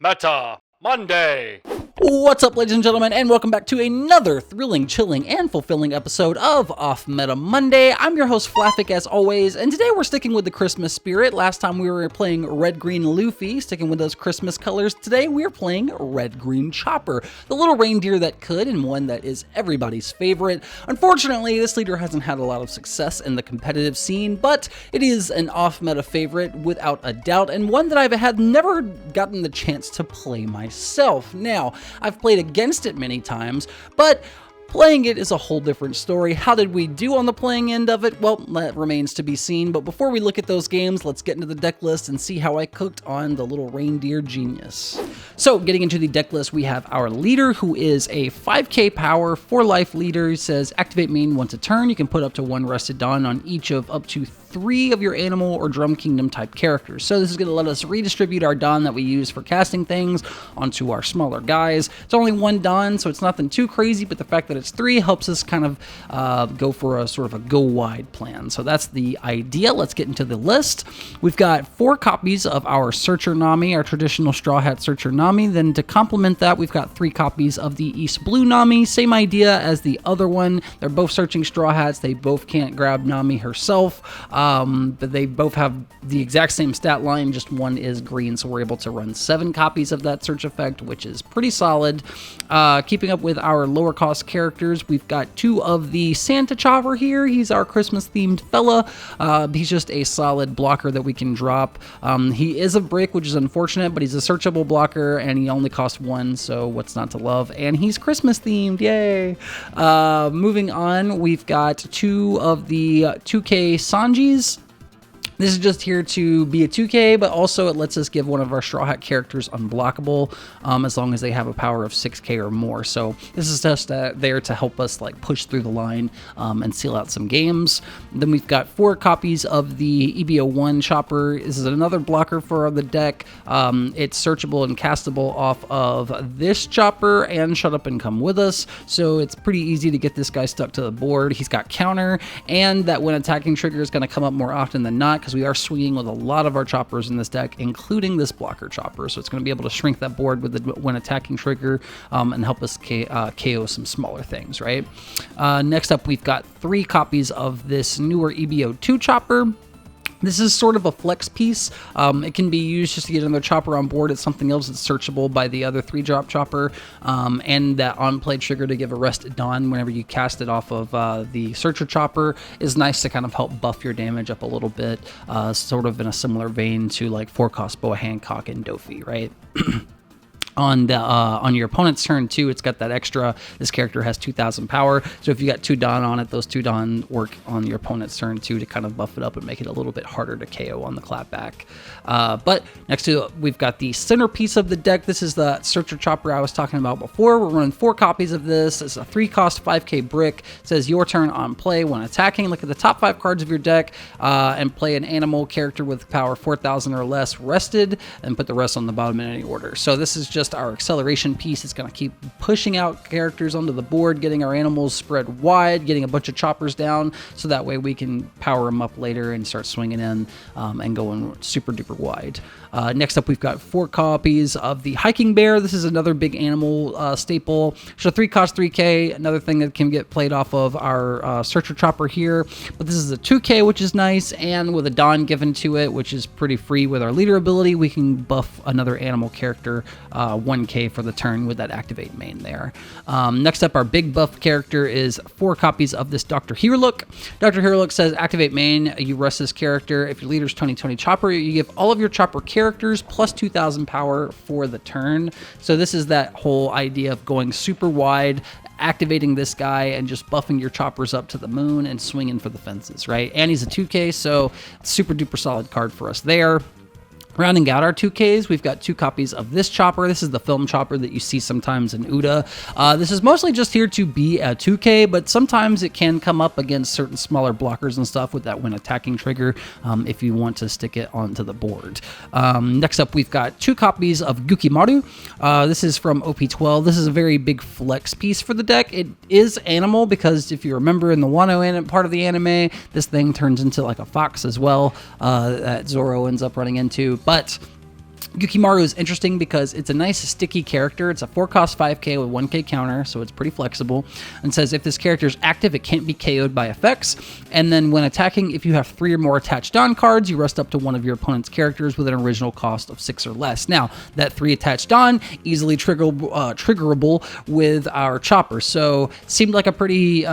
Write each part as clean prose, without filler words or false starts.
Meta Monday. What's up, ladies and gentlemen, and welcome back to another thrilling, chilling, and fulfilling episode of Off Meta Monday. I'm your host, Flaffic, as always, and today we're sticking with the Christmas spirit. Last time we were playing Red Green Luffy, sticking with those Christmas colors. Today we're playing Red Green Chopper, the little reindeer that could, and one that is everybody's favorite. Unfortunately, this leader hasn't had a lot of success in the competitive scene, but it is an off-meta favorite without a doubt, and one that I've never gotten the chance to play myself. Now, I've played against it many times, but playing it is a whole different story. How did we do on the playing end of it? Well, that remains to be seen, but before we look at those games, let's get into the deck list and see how I cooked on the little reindeer genius. So, getting into the deck list, we have our leader, who is a 5k power, 4-life leader. He says, activate main once a turn. You can put up to 1 Rested Dawn on each of up to 3 of your animal or Drum Kingdom type characters. So this is going to let us redistribute our Dawn that we use for casting things onto our smaller guys. It's only 1 Dawn, so it's nothing too crazy, but the fact that it's 3 helps us kind of go for a sort of a go-wide plan. So that's the idea. Let's get into the list. We've got 4 copies of our Searcher Nami, our traditional Straw Hat Searcher Nami. Then to complement that, we've got 3 copies of the East Blue Nami. Same idea as the other one. They're both searching Straw Hats. They both can't grab Nami herself. But they both have the exact same stat line, just one is green, so we're able to run 7 copies of that search effect, which is pretty solid. Keeping up with our lower cost characters, we've got 2 of the Santa Chopper here. He's our Christmas themed fella. He's just a solid blocker that we can drop. He is a brick, which is unfortunate, but he's a searchable blocker, and he only costs 1, so what's not to love? And he's Christmas themed, yay! Moving on, we've got 2 of the 2k Sanjis. This is just here to be a 2k, but also it lets us give one of our Straw Hat characters unblockable as long as they have a power of 6k or more. So this is just there to help us like push through the line and seal out some games. Then we've got 4 copies of the EBO1 Chopper. This is another blocker for the deck. It's searchable and castable off of this Chopper and Shut Up and Come With Us. So it's pretty easy to get this guy stuck to the board. He's got counter, and that when attacking trigger is going to come up more often than not, because we are swinging with a lot of our choppers in this deck, including this blocker chopper. So it's going to be able to shrink that board with the when attacking trigger and help us KO some smaller things, right? Next up, we've got 3 copies of this newer EBO2 chopper. This is sort of a flex piece. It can be used just to get another chopper on board. It's something else that's searchable by the other 3-drop chopper, and that on-play trigger to give a Rested Dawn whenever you cast it off of the Searcher Chopper is nice to kind of help buff your damage up a little bit, sort of in a similar vein to like 4-cost Boa Hancock and Dofi, right? On your opponent's turn too, it's got that extra. This character has 2,000 power, so if you got 2 Dawn on it, those 2 Dawn work on your opponent's turn too to kind of buff it up and make it a little bit harder to KO on the clapback. But next to it, we've got the centerpiece of the deck. This is the Searcher Chopper I was talking about before. We're running 4 copies of this. It's a 3-cost 5k brick. It says your turn on play. When attacking, look at the top 5 cards of your deck and play an animal character with power 4,000 or less rested, and put the rest on the bottom in any order. So this is just our acceleration piece. It's going to keep pushing out characters onto the board, getting our animals spread wide, getting a bunch of choppers down, so that way we can power them up later and start swinging in and going super duper wide. Next up, we've got 4 copies of the Hiking Bear. This is another big animal staple. So 3-cost 3k, another thing that can get played off of our Searcher Chopper here. But this is a 2k, which is nice, and with a Dawn given to it, which is pretty free with our leader ability, we can buff another animal character 1k for the turn with that activate main there. Next up, our big buff character is 4 copies of this Dr. Herelook. Dr. Herelook says activate main, you rest this character. If your leader's Tony Chopper, you give all of your chopper characters plus 2,000 power for the turn. So this is that whole idea of going super wide, activating this guy and just buffing your choppers up to the moon and swinging for the fences, right? And he's a 2k, so super duper solid card for us there. Rounding out our 2Ks, we've got 2 copies of this chopper. This is the film chopper that you see sometimes in Uda. This is mostly just here to be a 2K, but sometimes it can come up against certain smaller blockers and stuff with that when attacking trigger if you want to stick it onto the board. Next up, we've got 2 copies of Gukimaru. This is from OP12. This is a very big flex piece for the deck. It is animal because if you remember in the Wano part of the anime, this thing turns into like a fox as well that Zoro ends up running into. But Yukimaru is interesting because it's a nice sticky character. It's a 4-cost 5k with 1k counter, so it's pretty flexible. And says if this character is active, it can't be KO'd by effects. And then when attacking, if you have 3 or more attached Don cards, you rest up to one of your opponent's characters with an original cost of 6 or less. Now, that 3 attached Don, easily triggerable with our Chopper. So, seemed like a pretty,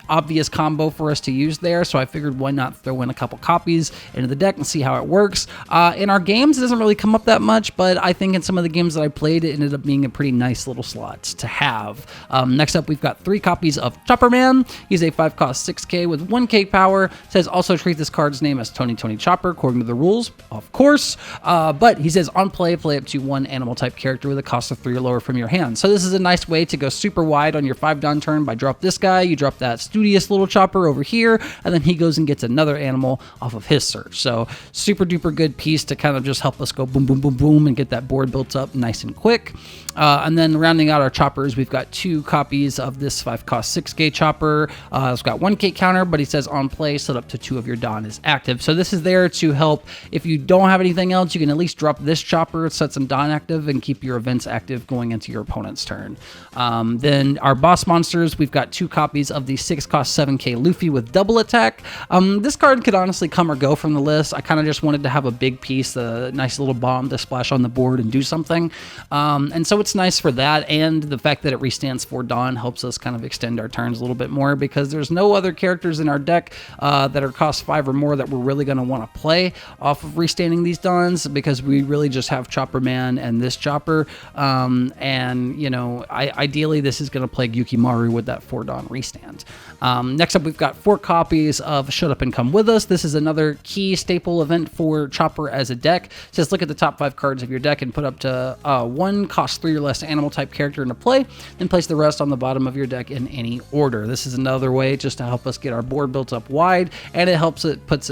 obvious combo for us to use there, so I figured why not throw in a couple copies into the deck and see how it works. In our games, it doesn't really come up that much, but I think in some of the games that I played, it ended up being a pretty nice little slot to have. Next up, we've got 3 copies of Chopper Man. He's a 5-cost 6k with 1k power. Says also treat this card's name as Tony Chopper, according to the rules, of course. But he says on play up to 1 animal type character with a cost of 3 or lower from your hand. So this is a nice way to go super wide on your 5 Don turn by drop this guy, you drop that studious little Chopper over here, and then he goes and gets another animal off of his search. So super duper good piece to kind of just help us go boom, boom, boom, boom, and get that board built up nice and quick. And then rounding out our choppers, we've got 2 copies of this 5-cost 6k Chopper. It's got 1k counter, but he says on play, set up to 2 of your Don is active. So this is there to help if you don't have anything else, you can at least drop this Chopper, set some Don active, and keep your events active going into your opponent's turn. Then our boss monsters, we've got 2 copies of the 6-cost 7k Luffy with double attack. This card could honestly come or go from the list. I kind of just wanted to have a big piece, a nice little bomb to splash on the board and do something. And so it's nice for that, and the fact that it restands 4 Dawn helps us kind of extend our turns a little bit more, because there's no other characters in our deck that are cost 5 or more that we're really going to want to play off of restanding these Dawns, because we really just have Chopper Man and this Chopper. And, you know, ideally this is going to play Yukimaru with that 4 Dawn restand. Next up, we've got 4 copies of Shut Up and Come With Us. This is another key staple event for Chopper as a deck. It says look at the top 5 cards of your deck and put up to 1 cost 3 or less animal type character into play, then place the rest on the bottom of your deck in any order. This is another way just to help us get our board built up wide, and it helps because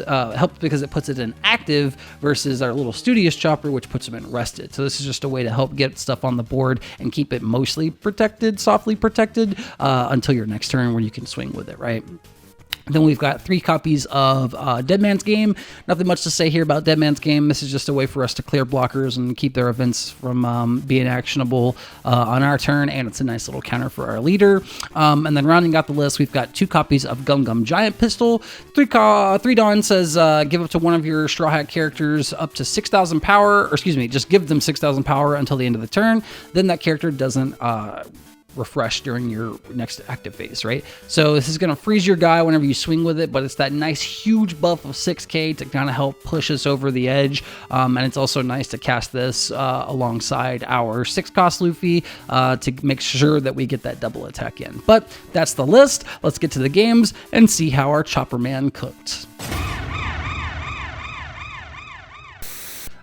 it puts it in active versus our little studious Chopper, which puts them in rested. So this is just a way to help get stuff on the board and keep it mostly protected, softly protected, until your next turn where you can swing with it, right? Then we've got 3 copies of Dead Man's Game. Nothing much to say here about Dead Man's Game. This is just a way for us to clear blockers and keep their events from being actionable on our turn, and it's a nice little counter for our leader. And then rounding out the list, we've got 2 copies of Gum Gum Giant Pistol. 3 Dawn says give up to one of your Straw Hat characters up to 6,000 power, or excuse me, just give them 6,000 power until the end of the turn. Then that character doesn't refresh during your next active phase, right? So this is going to freeze your guy whenever you swing with it, but it's that nice huge buff of 6k to kind of help push us over the edge. And it's also nice to cast this alongside our 6-cost Luffy to make sure that we get that double attack in. But that's the list. Let's get to the games and see how our Chopper Man cooked.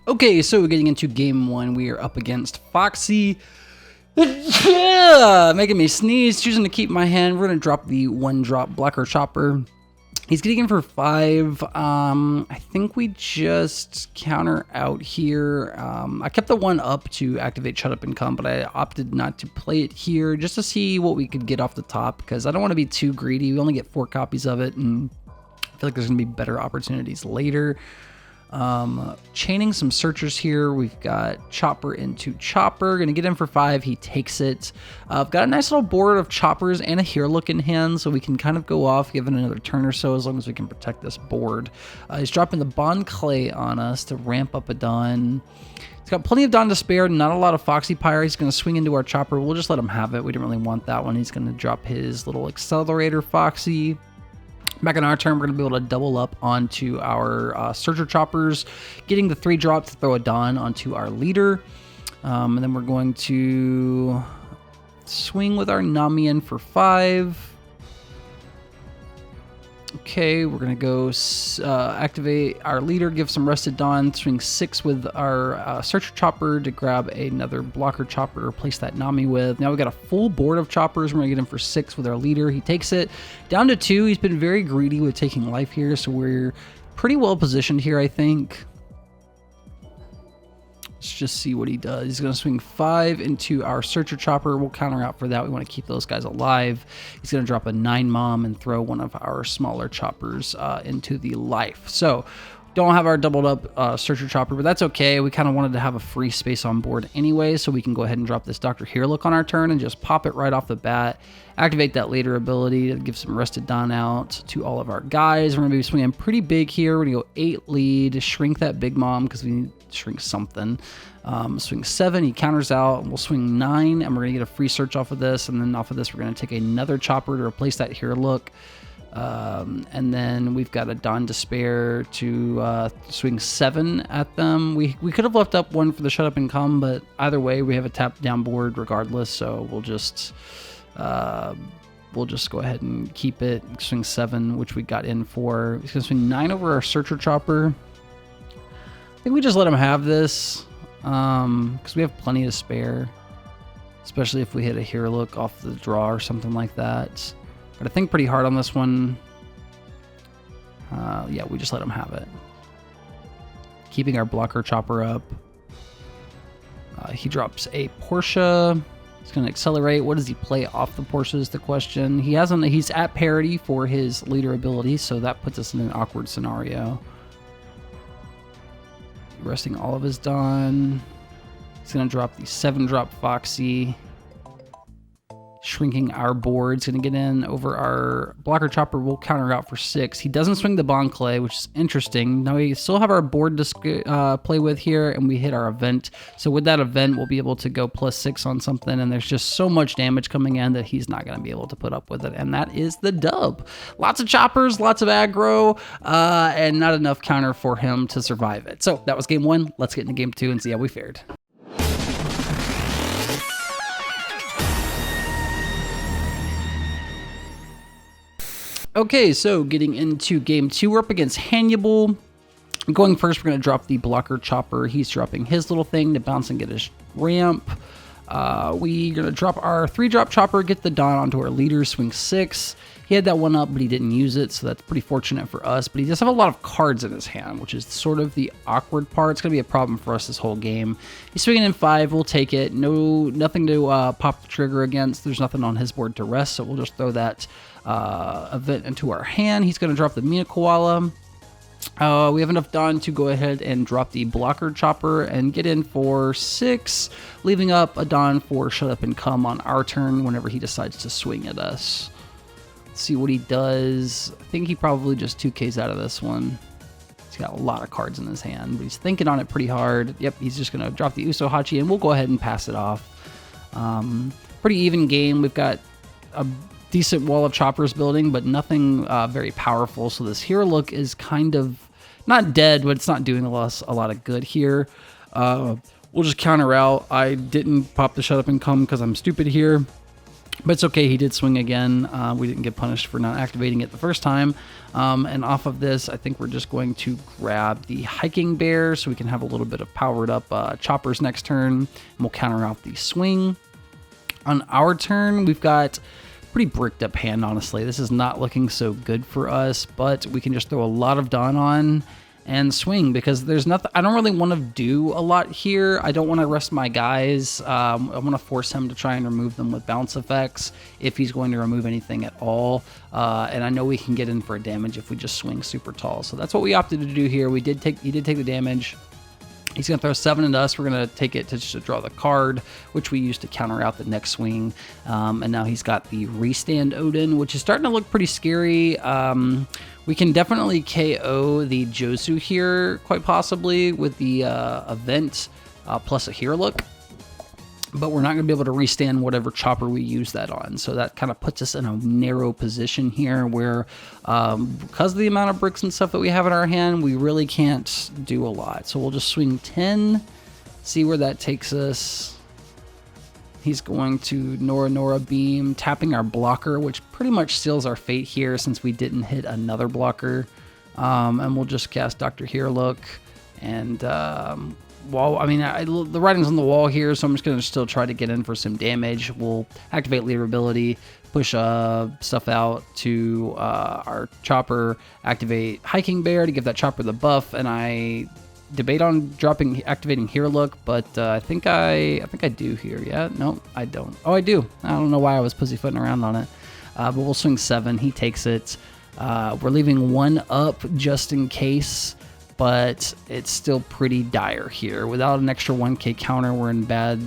Okay, so we're getting into game 1. We are up against Foxy. Yeah, making me sneeze, choosing to keep my hand. We're going to drop the 1-drop blocker Chopper. He's getting in for 5. I think we just counter out here. I kept the 1 up to activate Shut Up and Come, but I opted not to play it here just to see what we could get off the top, because I don't want to be too greedy. We only get 4 copies of it, and I feel like there's going to be better opportunities later. Chaining some searchers here. We've got Chopper into Chopper. Gonna get him for 5. He takes it. I've got a nice little board of Choppers and a Here Look in hand, so we can kind of go off, give it another turn or so, as long as we can protect this board. He's dropping the Bond Clay on us to ramp up a Dawn. He's got plenty of Dawn to spare, not a lot of Foxy Pyre. He's going to swing into our Chopper. We'll just let him have it. We didn't really want that one. He's going to drop his little Accelerator Foxy. Back on our turn, we're going to be able to double up onto our Searcher Choppers, getting the 3 drop to throw a Dawn onto our leader. And then we're going to swing with our Namian for 5. Okay, we're going to go activate our leader, give some rested Dawn, swing 6 with our Searcher Chopper to grab another blocker Chopper to replace that Nami with. Now we've got a full board of Choppers. We're going to get him for 6 with our leader. He takes it down to 2. He's been very greedy with taking life here, so we're pretty well positioned here, I think. Let's just see what he does. He's going to swing 5 into our Searcher Chopper. We'll counter out for that. We want to keep those guys alive. He's going to drop a 9 Mom and throw one of our smaller Choppers into the life. So Don't have our doubled up Searcher Chopper, but that's okay. We kind of wanted to have a free space on board anyway, so we can go ahead and drop this Dr. Herelook on our turn and just pop it right off the bat. Activate that later ability to give some Rested Dawn out to all of our guys. We're going to be swinging pretty big here. We're going to go 8 lead, shrink that Big Mom because we need to shrink something. Swing 7, he counters out, and we'll swing 9, and we're going to get a free search off of this, and then off of this we're going to take another Chopper to replace that Herelook. And then we've got a Dawn Despair to swing 7 at them. We could have left up 1 for the Shut Up and Come, but either way, we have a tap down board regardless, so we'll just go ahead and keep it. Swing 7, which we got in for. He's going to swing 9 over our Searcher Chopper. I think we just let him have this, because we have plenty to spare, especially if we hit a Herelook off the draw or something like that. But I think pretty hard on this one. Yeah, we just let him have it. Keeping our blocker Chopper up. He drops a Porsche. He's going to accelerate. What does he play off the Porsche is the question. He's at parity for his leader ability, so that puts us in an awkward scenario. Resting all of his Dawn. He's going to drop the 7-drop Foxy. Shrinking our board. It's going to get in over our blocker Chopper. We'll counter out for 6. He doesn't swing the Bon Clay, which is interesting. Now we still have our board to play with here, and we hit our event. So with that event, we'll be able to go +6 on something, and there's just so much damage coming in that he's not going to be able to put up with it, and that is the dub. Lots of Choppers, lots of aggro, and not enough counter for him to survive it. So that was game 1. Let's get into game 2 and see how we fared. Okay, so getting into game 2, we're up against Hannibal. Going first, we're going to drop the blocker Chopper. He's dropping his little thing to bounce and get his ramp. We're going to drop our 3-drop Chopper, get the Dawn onto our leader, swing 6. He had that one up, but he didn't use it, so that's pretty fortunate for us. But he does have a lot of cards in his hand, which is sort of the awkward part. It's going to be a problem for us this whole game. He's swinging in 5. We'll take it. Nothing to pop the trigger against. There's nothing on his board to rest, so we'll just throw that event into our hand. He's going to drop the Mina Koala. We have enough Dawn to go ahead and drop the blocker Chopper and get in for 6, leaving up a Dawn for Shut Up and Come on our turn whenever he decides to swing at us. Let's see what he does. I think he probably just 2Ks out of this one. He's got a lot of cards in his hand, but he's thinking on it pretty hard. Yep, he's just going to drop the Uso Hachi, and we'll go ahead and pass it off. Pretty even game. We've got a decent wall of Choppers building, but nothing very powerful. So this Herelook is kind of not dead, but it's not doing us a lot of good here. We'll just counter out. I didn't pop the Shut Up and Come because I'm stupid here, but it's okay. He did swing again. We didn't get punished for not activating it the first time. And off of this, I think we're just going to grab the Hiking Bear so we can have a little bit of powered up Choppers next turn, and we'll counter out the swing. On our turn, we've got pretty bricked up hand, honestly. This is not looking so good for us, but we can just throw a lot of Dawn on and swing because there's nothing. I don't really want to do a lot here. I don't want to rest my guys. I want to force him to try and remove them with bounce effects if he's going to remove anything at all. And I know we can get in for a damage if we just swing super tall. So that's what we opted to do here. He did take the damage. He's going to throw 7 into us. We're going to take it to just draw the card, which we use to counter out the next swing. And now he's got the Restand Odin, which is starting to look pretty scary. We can definitely KO the Josu here, quite possibly, with the event plus a Herelook. But we're not going to be able to restand whatever Chopper we use that on. So that kind of puts us in a narrow position here where because of the amount of bricks and stuff that we have in our hand, we really can't do a lot. So we'll just swing 10, see where that takes us. He's going to Nora Beam, tapping our blocker, which pretty much seals our fate here since we didn't hit another blocker. And we'll just cast Dr. Herelook and... well, I mean, the writing's on the wall here, so I'm just going to still try to get in for some damage. We'll activate leader ability, push stuff out to our Chopper, activate Hiking Bear to give that Chopper the buff, and I debate on activating Herelook, but I think I do here. Yeah, no, I don't. Oh, I do. I don't know why I was pussyfooting around on it, but we'll swing 7. He takes it. We're leaving 1 up just in case. but it's still pretty dire here. Without an extra 1k counter, we're in bad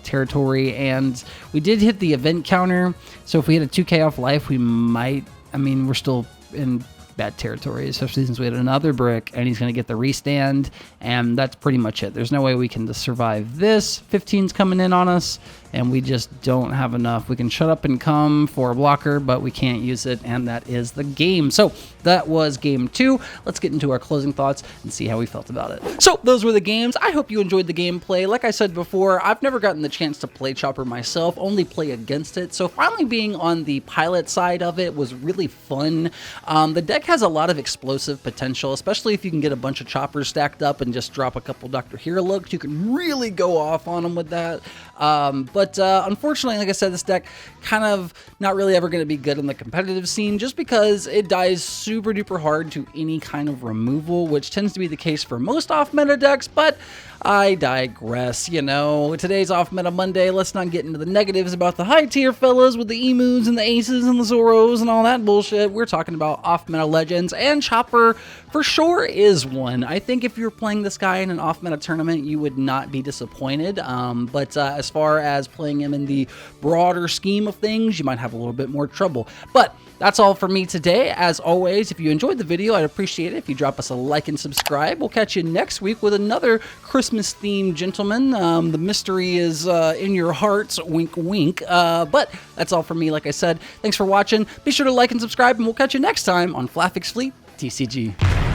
territory, and we did hit the event counter, so if we had a 2k off life, we might, I mean, we're still in bad territory, especially since we had another brick, and he's going to get the restand, and that's pretty much it. There's no way we can survive this. 15's coming in on us, and we just don't have enough. We can shut up and come for a blocker, but we can't use it, and that is the game. So that was game 2. Let's get into our closing thoughts and see how we felt about it. So those were the games. I hope you enjoyed the gameplay. Like I said before, I've never gotten the chance to play Chopper myself, only play against it. So finally being on the pilot side of it was really fun. The deck has a lot of explosive potential, especially if you can get a bunch of Choppers stacked up and just drop a couple Dr. Hero looks. You can really go off on them with that. But unfortunately, like I said, this deck kind of not really ever going to be good in the competitive scene just because it dies super duper hard to any kind of removal, which tends to be the case for most off-meta decks, but I digress. You know, today's off-meta Monday. Let's not get into the negatives about the high-tier fellas with the Emus and the Aces and the Zoros and all that bullshit. We're talking about off-meta legends, and Chopper for sure is one. I think if you're playing this guy in an off-meta tournament, you would not be disappointed. But as far as playing him in the broader scheme of things, you might have a little bit more trouble. But that's all for me today. As always, if you enjoyed the video, I'd appreciate it if you drop us a like and subscribe. We'll catch you next week with another Christmas-themed gentleman. The mystery is in your hearts, wink, wink. But that's all for me, like I said. Thanks for watching. Be sure to like and subscribe, and we'll catch you next time on Flafix Fleet TCG.